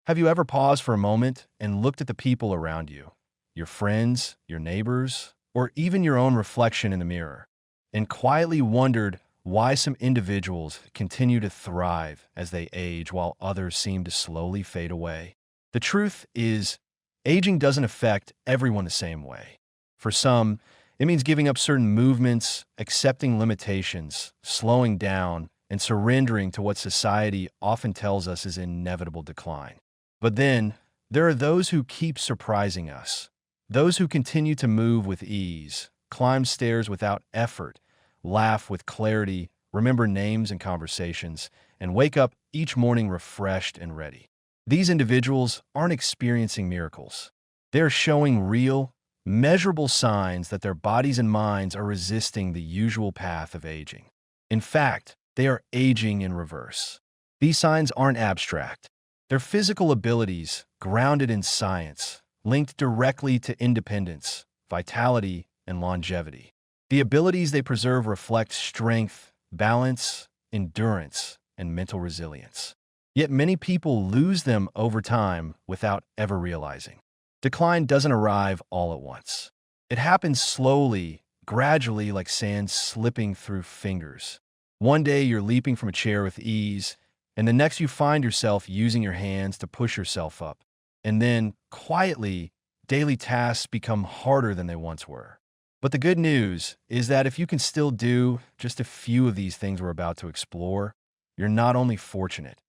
Have you ever paused for a moment and looked at the people around you, your friends, your neighbors, or even your own reflection in the mirror, and quietly wondered why some individuals continue to thrive as they age while others seem to slowly fade away? The truth is, aging doesn't affect everyone the same way. For some, it means giving up certain movements, accepting limitations, slowing down, and surrendering to what society often tells us is inevitable decline. But then, there are those who keep surprising us, those who continue to move with ease, climb stairs without effort, laugh with clarity, remember names and conversations, and wake up each morning refreshed and ready. These individuals aren't experiencing miracles. They're showing real, measurable signs that their bodies and minds are resisting the usual path of aging. In fact, they are aging in reverse. These signs aren't abstract. They're physical abilities grounded in science, linked directly to independence, vitality, and longevity. The abilities they preserve reflect strength, balance, endurance, and mental resilience. Yet many people lose them over time without ever realizing. Decline doesn't arrive all at once. It happens slowly, gradually, like sand slipping through fingers. One day you're leaping from a chair with ease, and the next you find yourself using your hands to push yourself up. And then, quietly, daily tasks become harder than they once were. But the good news is that if you can still do just a few of these things we're about to explore, you're not only fortunate,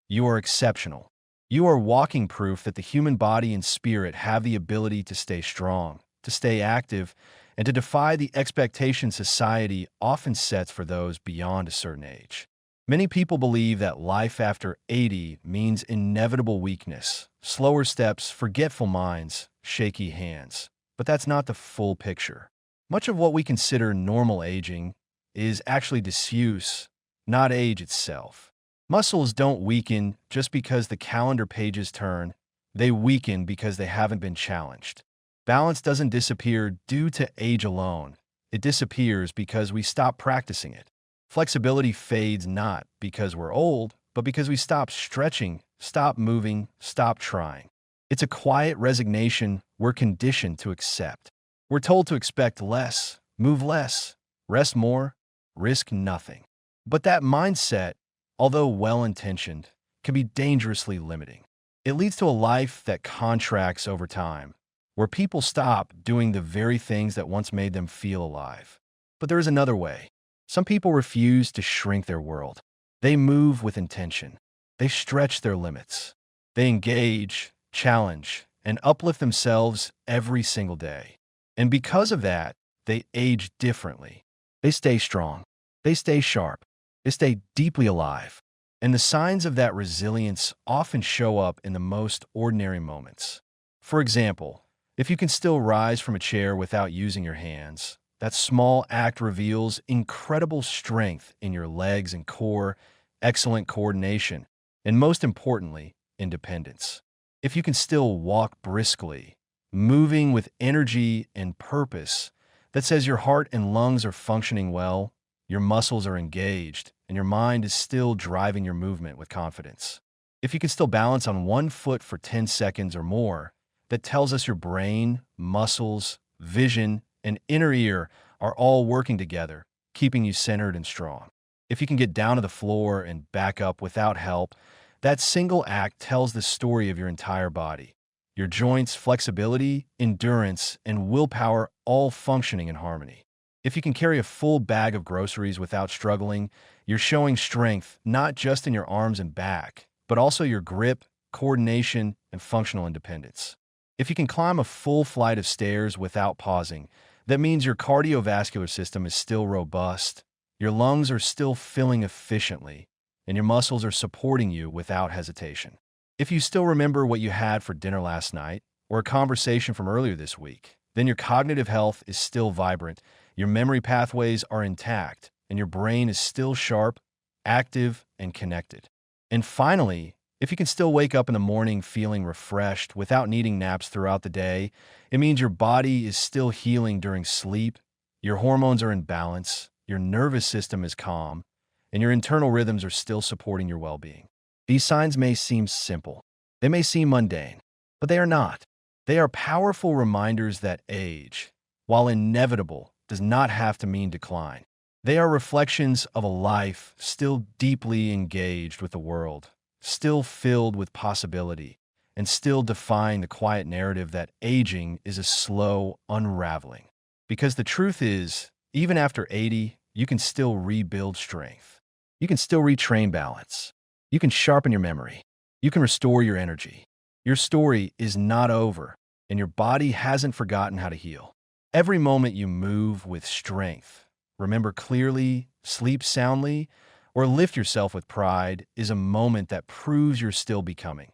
you are exceptional. You are walking proof that the human body and spirit have the ability to stay strong, to stay active, and to defy the expectations society often sets for those beyond a certain age. Many people believe that life after 80 means inevitable weakness, slower steps, forgetful minds, shaky hands. But that's not the full picture. Much of what we consider normal aging is actually disuse, not age itself. Muscles don't weaken just because the calendar pages turn. They weaken because they haven't been challenged. Balance doesn't disappear due to age alone. It disappears because we stop practicing it. Flexibility fades not because we're old, but because we stop stretching, stop moving, stop trying. It's a quiet resignation we're conditioned to accept. We're told to expect less, move less, rest more, risk nothing. But that mindset, although well-intentioned, can be dangerously limiting. It leads to a life that contracts over time, where people stop doing the very things that once made them feel alive. But there is another way. Some people refuse to shrink their world. They move with intention. They stretch their limits. They engage, challenge, and uplift themselves every single day. And because of that, they age differently. They stay strong. They stay sharp. They stay deeply alive. And the signs of that resilience often show up in the most ordinary moments. For example, if you can still rise from a chair without using your hands, that small act reveals incredible strength in your legs and core, excellent coordination, and most importantly, independence. If you can still walk briskly, moving with energy and purpose, that says your heart and lungs are functioning well, your muscles are engaged, and your mind is still driving your movement with confidence. If you can still balance on one foot for 10 seconds or more, that tells us your brain, muscles, vision, and inner ear are all working together, keeping you centered and strong. If you can get down to the floor and back up without help, that single act tells the story of your entire body. Your joints, flexibility, endurance, and willpower all functioning in harmony. If you can carry a full bag of groceries without struggling, you're showing strength not just in your arms and back, but also your grip, coordination, and functional independence. If you can climb a full flight of stairs without pausing, that means your cardiovascular system is still robust, your lungs are still filling efficiently, and your muscles are supporting you without hesitation. If you still remember what you had for dinner last night, or a conversation from earlier this week, then your cognitive health is still vibrant, your memory pathways are intact, and your brain is still sharp, active, and connected. And finally, if you can still wake up in the morning feeling refreshed without needing naps throughout the day, it means your body is still healing during sleep, your hormones are in balance, your nervous system is calm, and your internal rhythms are still supporting your well-being. These signs may seem simple, They may seem mundane, but they are not. They are powerful reminders that age, while inevitable, does not have to mean decline. They are reflections of a life still deeply engaged with the world, still filled with possibility, and still defying the quiet narrative that aging is a slow unraveling. Because the truth is, even after 80, you can still rebuild strength. You can still retrain balance. You can sharpen your memory. You can restore your energy. Your story is not over, and your body hasn't forgotten how to heal. Every moment you move with strength, remember clearly, sleep soundly, or lift yourself with pride is a moment that proves you're still becoming.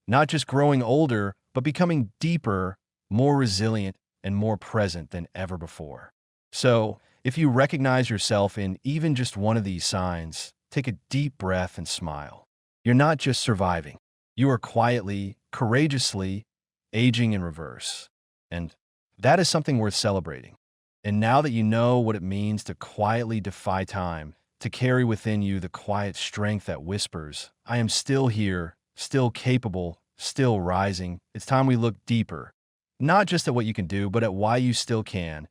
Not just growing older, but becoming deeper, more resilient, and more present than ever before. So, if you recognize yourself in even just one of these signs, take a deep breath and smile. You're not just surviving. You are quietly, courageously aging in reverse. And that is something worth celebrating. And now that you know what it means to quietly defy time, to carry within you the quiet strength that whispers, I am still here, still capable, still rising, it's time we look deeper. Not just at what you can do, but at why you still can,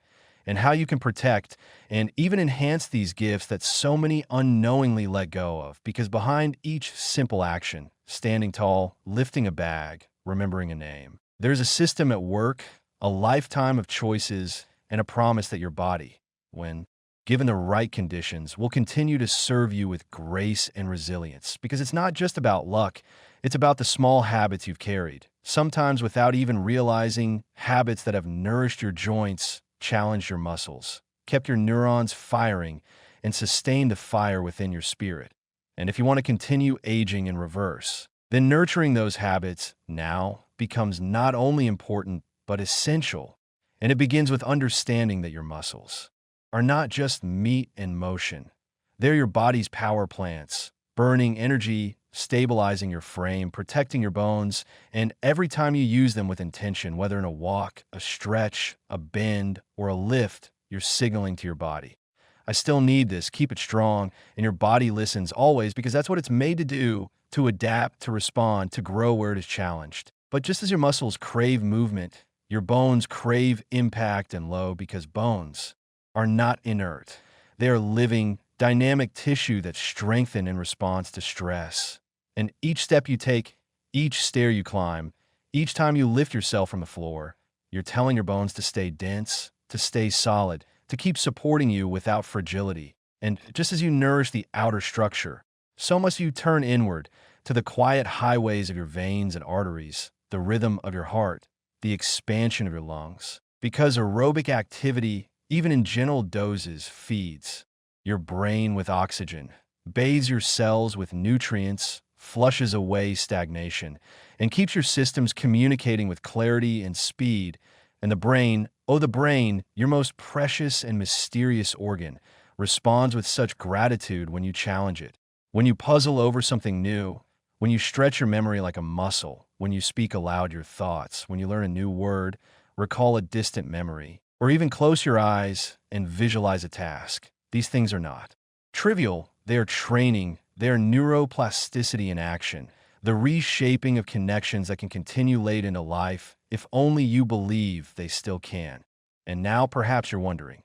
and how you can protect and even enhance these gifts that so many unknowingly let go of. Because behind each simple action, standing tall, lifting a bag, remembering a name, there's a system at work, a lifetime of choices, and a promise that your body, when given the right conditions, will continue to serve you with grace and resilience. Because it's not just about luck, it's about the small habits you've carried, sometimes without even realizing, habits that have nourished your joints, challenged your muscles, kept your neurons firing, and sustained the fire within your spirit. And if you want to continue aging in reverse, then nurturing those habits now becomes not only important, but essential. And it begins with understanding that your muscles are not just meat and motion. They're your body's power plants, burning energy, stabilizing your frame, protecting your bones, and every time you use them with intention, whether in a walk, a stretch, a bend, or a lift, you're signaling to your body, I still need this, keep it strong, and your body listens always because that's what it's made to do, to adapt, to respond, to grow where it is challenged. But just as your muscles crave movement, your bones crave impact and load because bones are not inert. They are living, dynamic tissue that strengthen in response to stress. And each step you take, each stair you climb, each time you lift yourself from the floor, you're telling your bones to stay dense, to stay solid, to keep supporting you without fragility. And just as you nourish the outer structure, so must you turn inward to the quiet highways of your veins and arteries, the rhythm of your heart, the expansion of your lungs. Because aerobic activity, even in gentle doses, feeds your brain with oxygen, bathes your cells with nutrients, flushes away stagnation, and keeps your systems communicating with clarity and speed. And the brain, oh, the brain, your most precious and mysterious organ, responds with such gratitude when you challenge it. When you puzzle over something new, when you stretch your memory like a muscle, when you speak aloud your thoughts, when you learn a new word, recall a distant memory, or even close your eyes and visualize a task. These things are not trivial. They are training. They are neuroplasticity in action, the reshaping of connections that can continue late into life if only you believe they still can. And now perhaps you're wondering,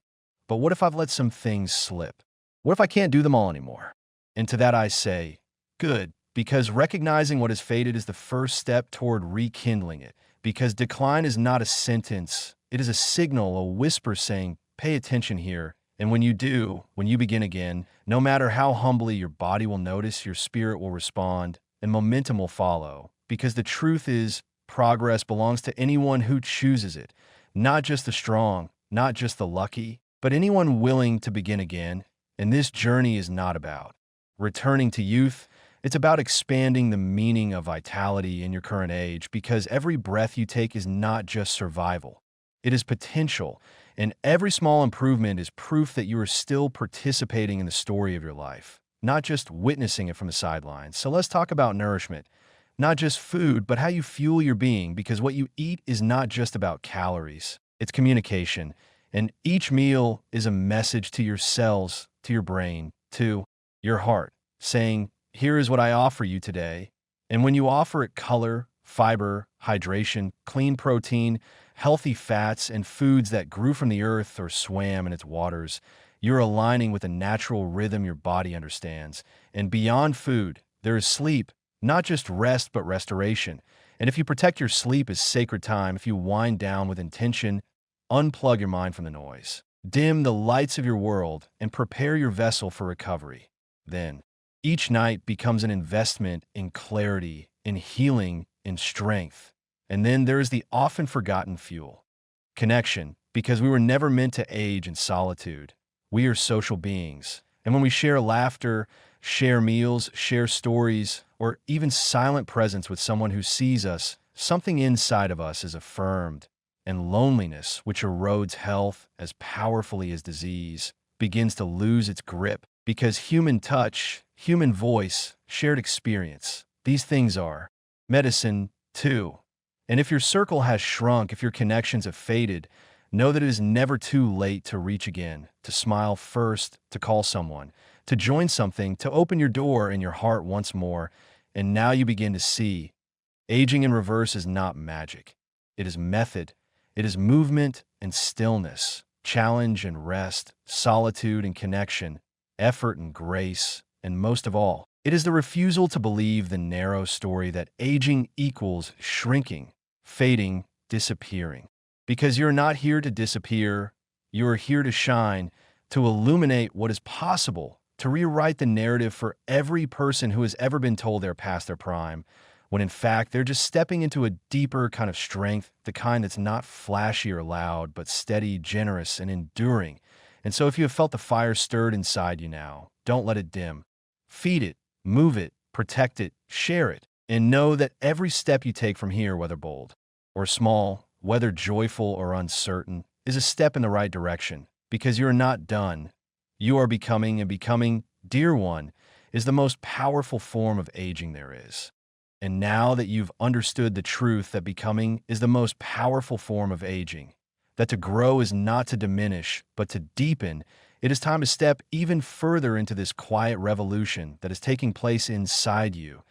but what if I've let some things slip? What if I can't do them all anymore? And to that I say, good, because recognizing what has faded is the first step toward rekindling it. Because decline is not a sentence, it is a signal, a whisper saying, pay attention here. And when you do, when you begin again, no matter how humbly, your body will notice, your spirit will respond, and momentum will follow. Because the truth is, progress belongs to anyone who chooses it, not just the strong, not just the lucky, but anyone willing to begin again. And this journey is not about returning to youth. It's about expanding the meaning of vitality in your current age, because every breath you take is not just survival. It is potential, and every small improvement is proof that you are still participating in the story of your life, not just witnessing it from the sidelines. So let's talk about nourishment. Not just food, but how you fuel your being, because what you eat is not just about calories. It's communication, and each meal is a message to your cells, to your brain, to your heart, saying, here is what I offer you today. And when you offer it color, fiber, hydration, clean protein, healthy fats, and foods that grew from the earth or swam in its waters, you're aligning with a natural rhythm your body understands. And beyond food, there is sleep, not just rest, but restoration. And if you protect your sleep as sacred time, if you wind down with intention, unplug your mind from the noise, dim the lights of your world, and prepare your vessel for recovery, then each night becomes an investment in clarity, in healing, in strength. And then there is the often forgotten fuel, connection, because we were never meant to age in solitude. We are social beings. And when we share laughter, share meals, share stories, or even silent presence with someone who sees us, something inside of us is affirmed. And loneliness, which erodes health as powerfully as disease, begins to lose its grip because human touch, human voice, shared experience, these things are medicine too. And if your circle has shrunk, if your connections have faded, know that it is never too late to reach again, to smile first, to call someone, to join something, to open your door and your heart once more. And now you begin to see, aging in reverse is not magic. It is method. It is movement and stillness, challenge and rest, solitude and connection, effort and grace, and most of all, it is the refusal to believe the narrow story that aging equals shrinking, fading, disappearing. Because you're not here to disappear, you are here to shine, to illuminate what is possible, to rewrite the narrative for every person who has ever been told they're past their prime, when in fact they're just stepping into a deeper kind of strength, the kind that's not flashy or loud, but steady, generous, and enduring. And so if you have felt the fire stirred inside you now, don't let it dim. Feed it, move it, protect it, share it, and know that every step you take from here, whether bold or small, whether joyful or uncertain, is a step in the right direction, because you're not done. You are becoming, and becoming, dear one, is the most powerful form of aging there is. And now that you've understood the truth that becoming is the most powerful form of aging, that to grow is not to diminish, but to deepen, it is time to step even further into this quiet revolution that is taking place inside you,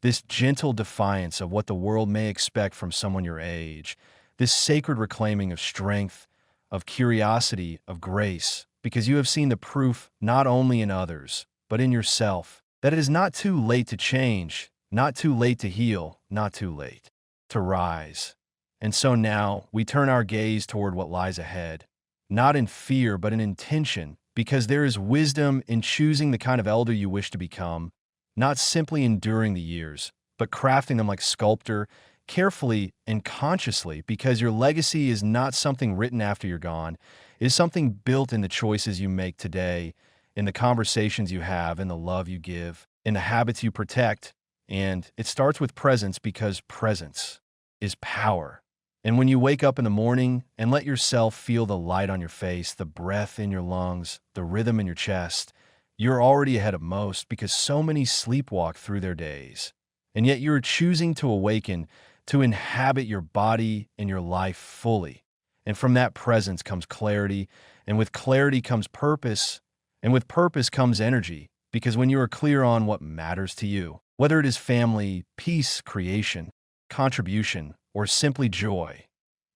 this gentle defiance of what the world may expect from someone your age, this sacred reclaiming of strength, of curiosity, of grace, because you have seen the proof not only in others, but in yourself, that it is not too late to change, not too late to heal, not too late to rise. And so now we turn our gaze toward what lies ahead, not in fear, but in intention, because there is wisdom in choosing the kind of elder you wish to become, not simply enduring the years, but crafting them like sculptor, carefully and consciously, because your legacy is not something written after you're gone. It is something built in the choices you make today, in the conversations you have, in the love you give, in the habits you protect. And it starts with presence, because presence is power. And when you wake up in the morning and let yourself feel the light on your face, the breath in your lungs, the rhythm in your chest, you're already ahead of most, because so many sleepwalk through their days. And yet you're choosing to awaken, to inhabit your body and your life fully. And from that presence comes clarity, and with clarity comes purpose, and with purpose comes energy, because when you are clear on what matters to you, whether it is family, peace, creation, contribution, or simply joy,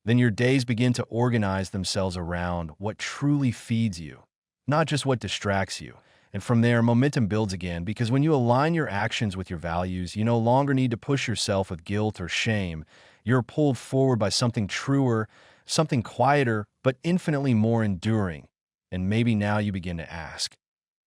then your days begin to organize themselves around what truly feeds you, not just what distracts you. And from there, momentum builds again, because when you align your actions with your values, you no longer need to push yourself with guilt or shame. You're pulled forward by something truer, something quieter, but infinitely more enduring. And maybe now you begin to ask,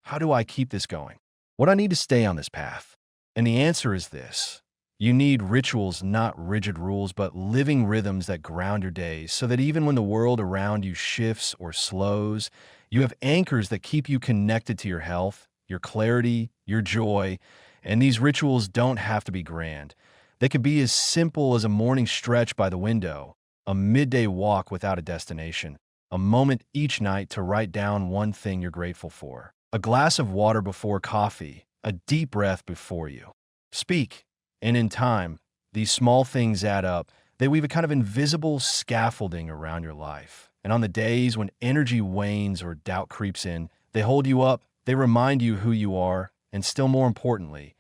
how do I keep this going? What do I need to stay on this path? And the answer is this. You need rituals, not rigid rules, but living rhythms that ground your days, so that even when the world around you shifts or slows, you have anchors that keep you connected to your health, your clarity, your joy. And these rituals don't have to be grand. They could be as simple as a morning stretch by the window, a midday walk without a destination, a moment each night to write down one thing you're grateful for, a glass of water before coffee, a deep breath before you speak. And in time, these small things add up. They weave a kind of invisible scaffolding around your life. And on the days when energy wanes or doubt creeps in, they hold you up, they remind you who you are, and still more importantly,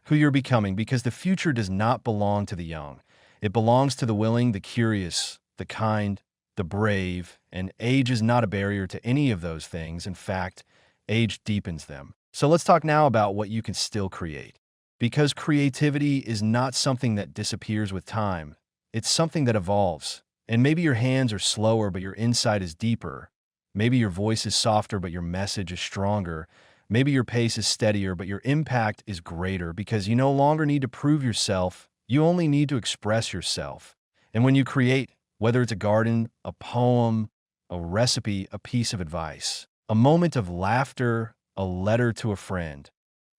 who you're becoming, because the future does not belong to the young. It belongs to the willing, the curious, the kind, the brave, and age is not a barrier to any of those things. In fact, age deepens them. So let's talk now about what you can still create. Because creativity is not something that disappears with time. It's something that evolves. And maybe your hands are slower, but your insight is deeper. Maybe your voice is softer, but your message is stronger. Maybe your pace is steadier, but your impact is greater because you no longer need to prove yourself. You only need to express yourself. And when you create, whether it's a garden, a poem, a recipe, a piece of advice, a moment of laughter, a letter to a friend,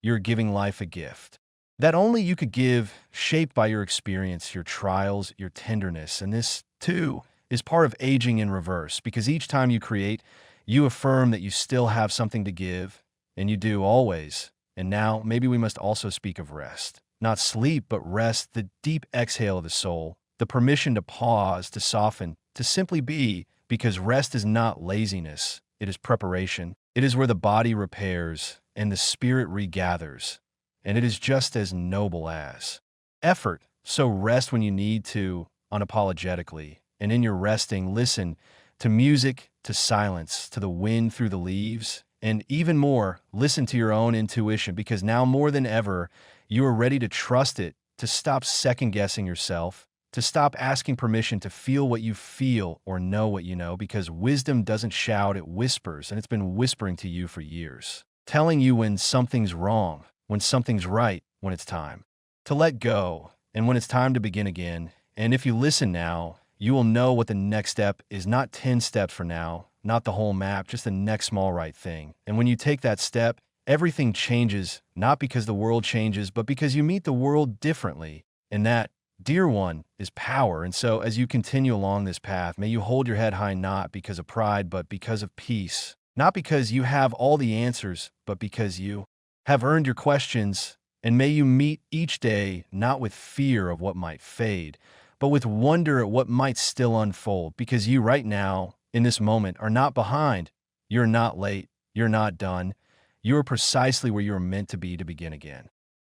you're giving life a gift that only you could give, shaped by your experience, your trials, your tenderness. And this, too, is part of aging in reverse, because each time you create, you affirm that you still have something to give, and you do always. And now, maybe we must also speak of rest. Not sleep, but rest, the deep exhale of the soul, the permission to pause, to soften, to simply be, because rest is not laziness, it is preparation. It is where the body repairs and the spirit regathers. And it is just as noble as effort. So rest when you need to, unapologetically. And in your resting, listen to music, to silence, to the wind through the leaves. And even more, listen to your own intuition, because now more than ever, you are ready to trust it, to stop second-guessing yourself, to stop asking permission to feel what you feel or know what you know, because wisdom doesn't shout, it whispers, and it's been whispering to you for years, telling you when something's wrong, when something's right, when it's time to let go, and when it's time to begin again. And if you listen now, you will know what the next step is, not 10 steps from now, not the whole map, just the next small right thing. And when you take that step, everything changes, not because the world changes, but because you meet the world differently. And that, dear one, is power. And so as you continue along this path, may you hold your head high, not because of pride, but because of peace. Not because you have all the answers, but because you have earned your questions. And may you meet each day not with fear of what might fade, but with wonder at what might still unfold, because you right now, in this moment, are not behind. You're not late. You're not done. You are precisely where you're meant to be to begin again.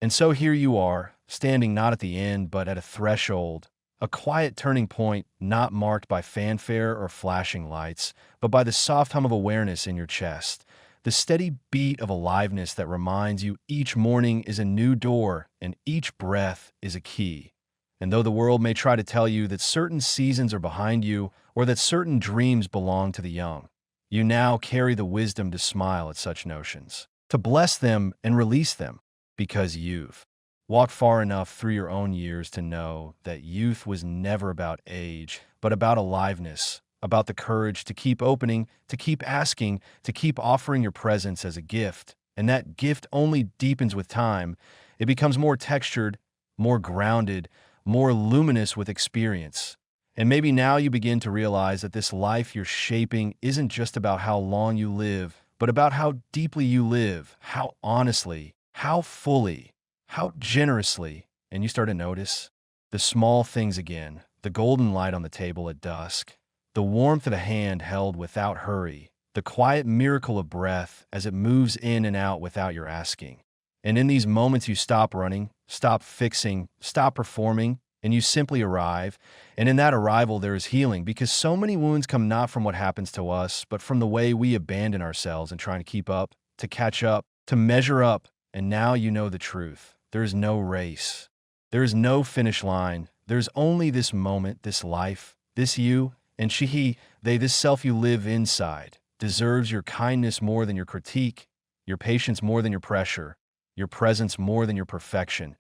And so here you are, standing not at the end, but at a threshold, a quiet turning point not marked by fanfare or flashing lights, but by the soft hum of awareness in your chest, the steady beat of aliveness that reminds you each morning is a new door and each breath is a key. And though the world may try to tell you that certain seasons are behind you or that certain dreams belong to the young, you now carry the wisdom to smile at such notions, to bless them and release them, because you've walked far enough through your own years to know that youth was never about age, but about aliveness, about the courage to keep opening, to keep asking, to keep offering your presence as a gift. And that gift only deepens with time. It becomes more textured, more grounded, more luminous with experience. And maybe now you begin to realize that this life you're shaping isn't just about how long you live, but about how deeply you live, how honestly, how fully, how generously. And you start to notice the small things again, the golden light on the table at dusk, the warmth of a hand held without hurry, the quiet miracle of breath as it moves in and out without your asking. And in these moments you stop running, stop fixing, stop performing, and you simply arrive. And in that arrival there is healing, because so many wounds come not from what happens to us, but from the way we abandon ourselves in trying to keep up, to catch up, to measure up. And now you know the truth. There is no race. There is no finish line. There's only this moment, this life, this you, and she, he, they, this self you live inside, deserves your kindness more than your critique, your patience more than your pressure, your presence more than your perfection.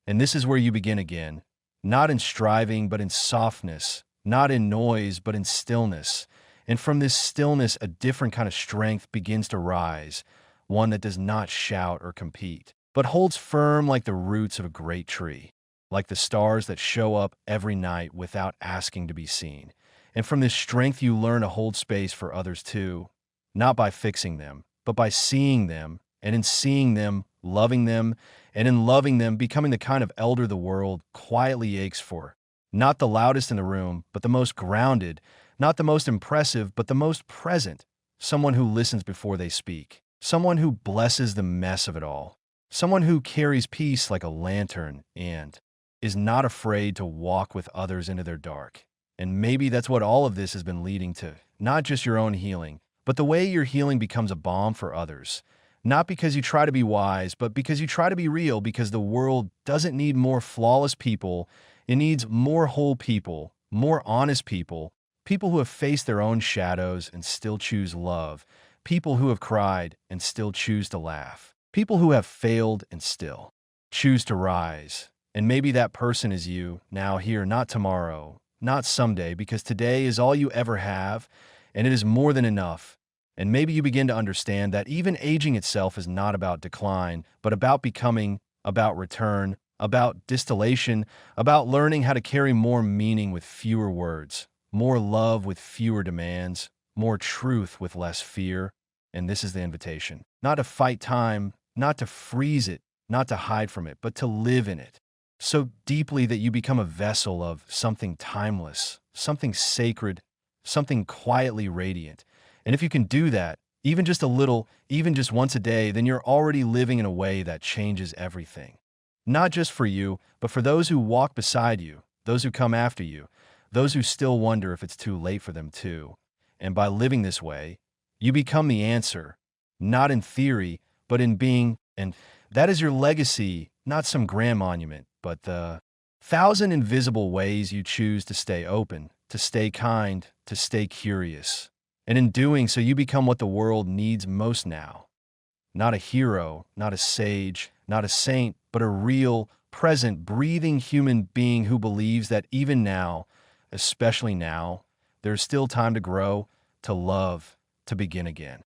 And this is where you begin again, not in striving, but in softness, not in noise, but in stillness. And from this stillness, a different kind of strength begins to rise, one that does not shout or compete, but holds firm like the roots of a great tree, like the stars that show up every night without asking to be seen. And from this strength, you learn to hold space for others too, not by fixing them, but by seeing them, and in seeing them, loving them, and in loving them, becoming the kind of elder the world quietly aches for. Not the loudest in the room, but the most grounded, not the most impressive, but the most present, someone who listens before they speak, someone who blesses the mess of it all, someone who carries peace like a lantern and is not afraid to walk with others into their dark. And maybe that's what all of this has been leading to, not just your own healing, but the way your healing becomes a balm for others. Not because you try to be wise, but because you try to be real, because the world doesn't need more flawless people. It needs more whole people, more honest people, people who have faced their own shadows and still choose love, people who have cried and still choose to laugh, people who have failed and still choose to rise. And maybe that person is you, now here, not tomorrow, not someday, because today is all you ever have, and it is more than enough. And maybe you begin to understand that even aging itself is not about decline, but about becoming, about return, about distillation, about learning how to carry more meaning with fewer words, more love with fewer demands, more truth with less fear. And this is the invitation. Not to fight time, not to freeze it, not to hide from it, but to live in it. So deeply that you become a vessel of something timeless, something sacred, something quietly radiant. And if you can do that, even just a little, even just once a day, then you're already living in a way that changes everything. Not just for you, but for those who walk beside you, those who come after you, those who still wonder if it's too late for them too. And by living this way, you become the answer, not in theory, but in being. And that is your legacy, not some grand monument, but the thousand invisible ways you choose to stay open, to stay kind, to stay curious. And in doing so, you become what the world needs most now. Not a hero, not a sage, not a saint, but a real, present, breathing human being who believes that even now, especially now, there's still time to grow, to love, to begin again.